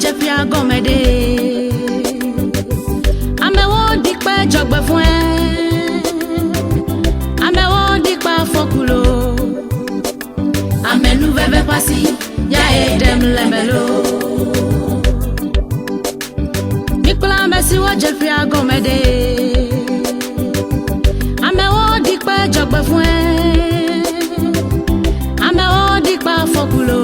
Jeffia Gomede. Amewo dikpe jogbe fún ẹ. Amewo dikpa fokulo. AMENUVEVE pasi ya edem lemelo. Nicola Messi wa Jeffia Gomede. Amewo dikpe jogbe fún ẹ. Amewo dikpa fokulo.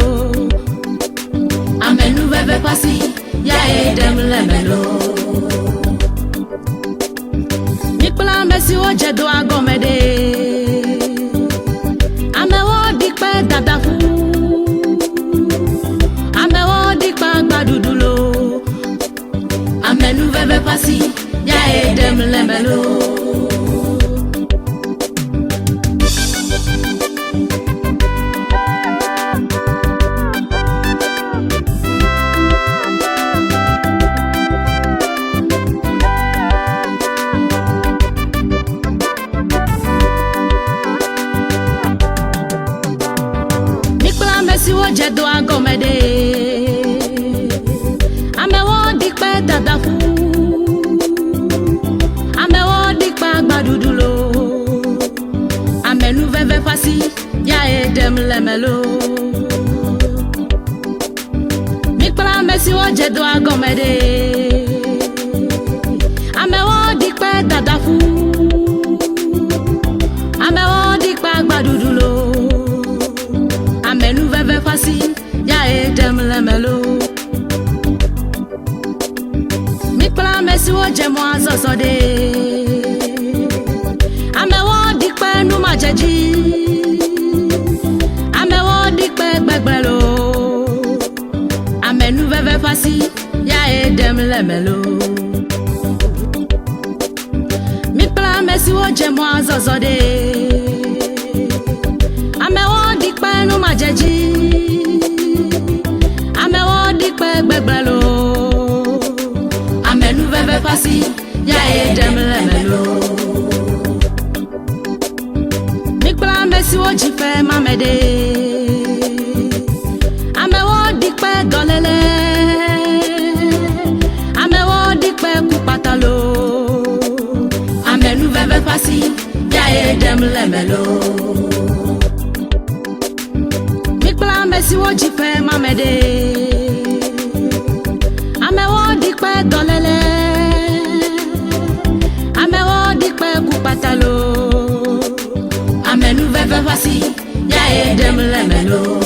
AMENUVEVE pasi ya edem lemelo. Nicola Messi wa Jedwa Gomede. Amewo dikpe dadafu. Amewo dikpa gbadudulo. AMENUVEVE pasi ya edem lemelo. Siwo Jedwa Gomede. Amewo dikpe dadafu. Amewo dikpa gbadudulo. AMENUVEVE pasi ya edem lemelo. Nicola Messi wo Jedwa Gomede. Amewo dikpe dadafu. Amewo dikpa gbadudulo. AMENUVEVE pasi ya edem lemelo. Nicola Messi wo Jemwa zozode. Amewo dikpe numa jeji. Amewo dikpe gbegbelo. AMENUVEVE pasi ya edem lemelo. Nicola Messi wo Jemwa zozode. Amewo dikpe numa jeji. Amewo dikpe gbegbelo. AMENUVEVE pasi ya edem lemelo. Nicola Messi wo jife mamede. Amewo dikpe dolele. Amewo dikpe kupatalo. AMENUVEVE pasi ya edem lemelo. Nicola Messi wo jife mamede. Amewo dikpe dolele. Amewo dikpe kupatalo. AMENUVEVE pasi ya edem lemelo.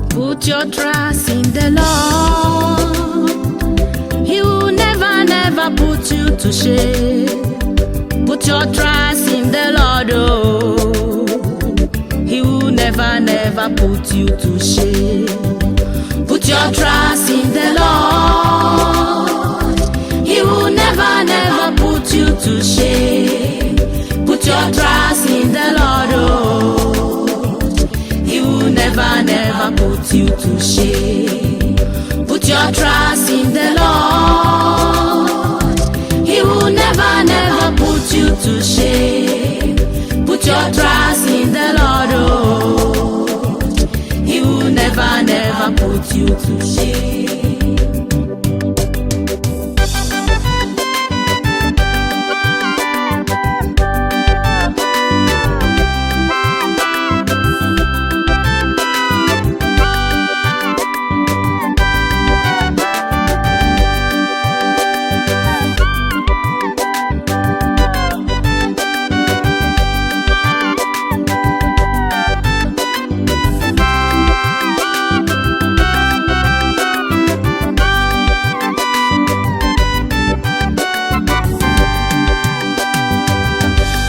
Put your trust in the Lord. He will never, never put you to shame. Put your trust in the Lord, oh. He will never, never put you to shame. Put your trust in the Lord. He will never, never put you to shame. Put your trust in the Lord, oh. He will never, never put you to shame. Put your trust in the Lord. He will never, never put you to shame. Put your trust in the Lord, oh. He will never, never put you to shame.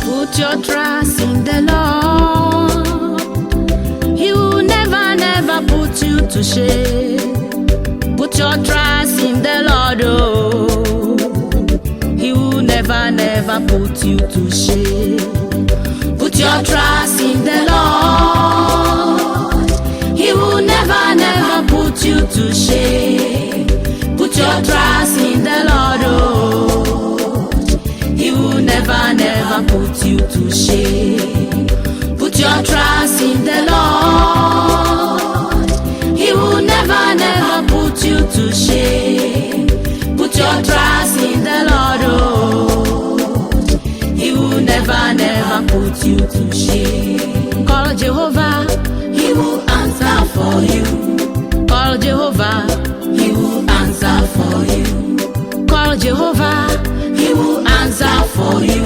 Put your trust in the Lord. He will never, never put you to shame. Put your trust in the Lord, oh. He will never, never put you to shame. Put your trust in the Lord. He will never, never put you to shame. Put your trust in the Lord, oh. He will never, never put you to shame. Put your trust in the Lord. He will never, never put you to shame. your trust in the Lord, oh. He will never, never put you to shame. Call Jehovah, He will answer for you. Call Jehovah, He will answer for you. Call Jehovah, He will answer for you.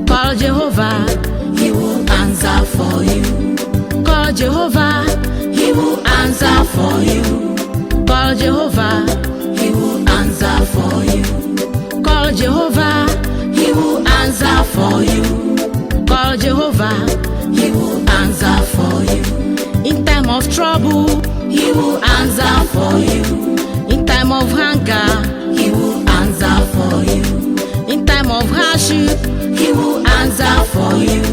Call Jehovah, He will answer for you. Call Jehovah, He will answer for you. Call Jehovah, He will answer for you. Call Jehovah, He will answer for you. Call Jehovah, He will answer for you. In time of trouble, He will answer for you. In time of hunger, He will answer for you. In time of hardship, He will answer for you.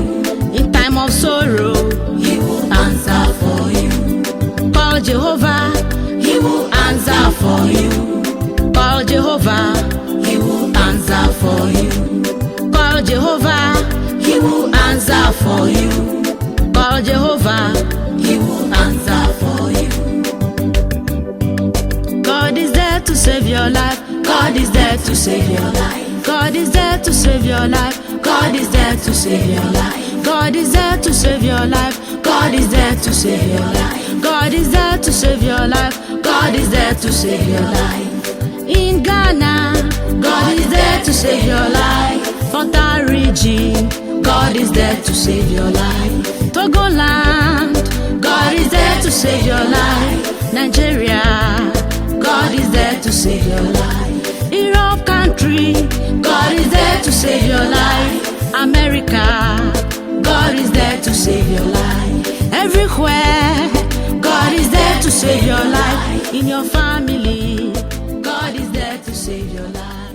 In time of sorrow, He will answer for you. Call Jehovah, He will answer for you. Call Jehovah, He will answer for you. Call Jehovah, He will answer for you. Call Jehovah, He will answer for you. God is there to save your life. God is there to save your life. God is there to save your life. God is there to save your life. God is there to save your life. God is there to save your life. God is there to save your life. God is there to save your life. In Ghana, God is there to save your life. Frontal region, God is there to save your life. Togoland, God is there to save your life. Nigeria, God is there to save your life. Europe country, God is there to save your life. America, God is there to save your life. Everywhere, God is there to save your life. In your family, God is there to save your life.